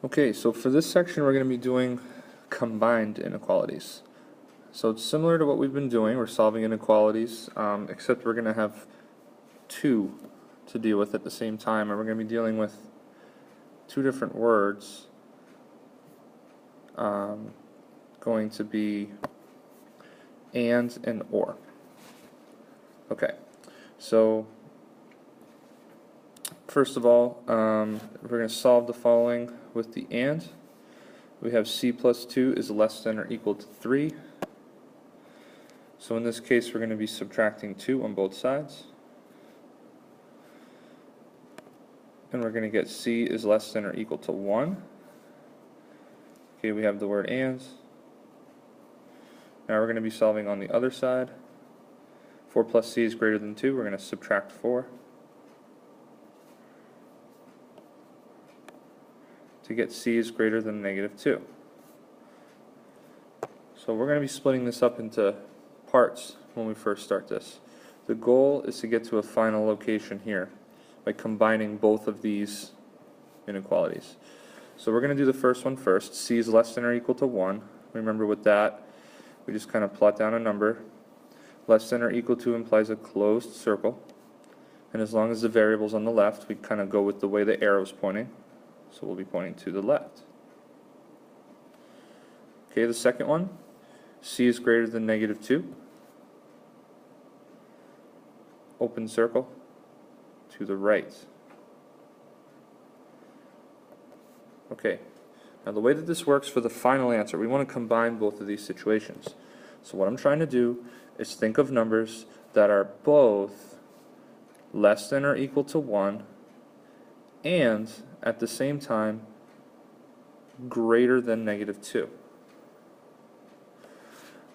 Okay, so for this section we're going to be doing combined inequalities. So it's similar to what we've been doing. We're solving inequalities, except we're going to have two to deal with at the same time, and we're going to be dealing with two different words. Going to be and or. Okay, so first of all, we're going to solve the following with the and. We have c plus 2 is less than or equal to 3. So in this case, we're going to be subtracting 2 on both sides. And we're going to get c is less than or equal to 1. Okay, we have the word and. Now we're going to be solving on the other side. 4 plus c is greater than 2. We're going to subtract 4 to get c is greater than negative 2. So we're going to be splitting this up into parts when we first start this. The goal is to get to a final location here by combining both of these inequalities. So we're going to do the first one first. C is less than or equal to 1. Remember with that, we just kind of plot down a number. Less than or equal to implies a closed circle. And as long as the variable's on the left, we kind of go with the way the arrow's pointing. So we'll be pointing to the left. Okay, the second one, c is greater than negative 2. Open circle to the right. Okay, now the way that this works for the final answer, we want to combine both of these situations. So what I'm trying to do is think of numbers that are both less than or equal to 1 and at the same time greater than negative 2.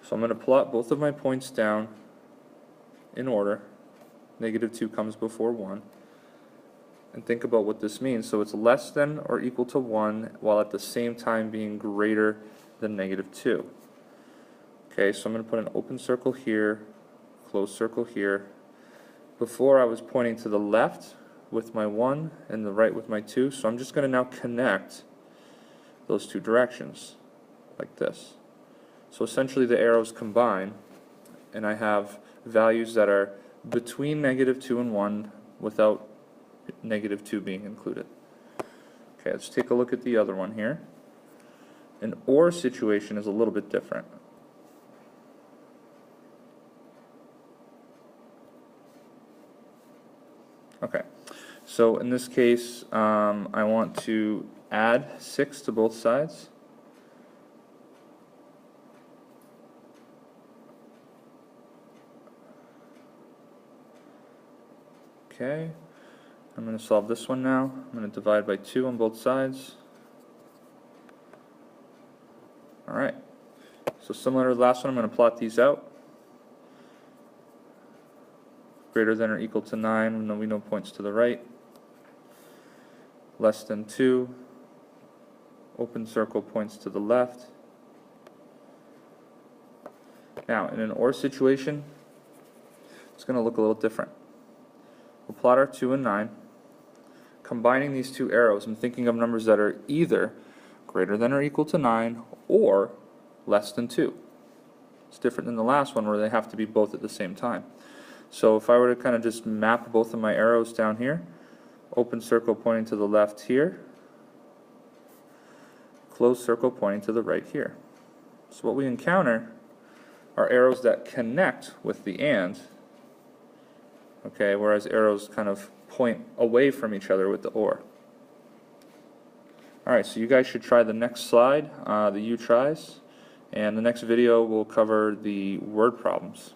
So I'm going to plot both of my points down in order. Negative 2 comes before 1. And think about what this means. So it's less than or equal to 1 while at the same time being greater than negative 2. Okay, so I'm going to put an open circle here, closed circle here. Before I was pointing to the left with my 1 and the right with my 2, so I'm just going to now connect those two directions like this. So essentially the arrows combine and I have values that are between negative 2 and 1 without negative 2 being included. Okay, let's take a look at the other one here. An OR situation is a little bit different. Okay, so in this case, I want to add 6 to both sides. Okay, I'm going to solve this one now. I'm going to divide by 2 on both sides. Alright, so similar to the last one, I'm going to plot these out. Greater than or equal to 9, and then we know points to the right. Less than 2. Open circle points to the left. Now, in an OR situation, it's going to look a little different. We'll plot our 2 and 9. Combining these two arrows, I'm thinking of numbers that are either greater than or equal to 9 or less than 2. It's different than the last one where they have to be both at the same time. So if I were to kind of just map both of my arrows down here, open circle pointing to the left here, closed circle pointing to the right here. So what we encounter are arrows that connect with the and, okay, whereas arrows kind of point away from each other with the or. Alright, so you guys should try the next slide, the U tries, and the next video will cover the word problems.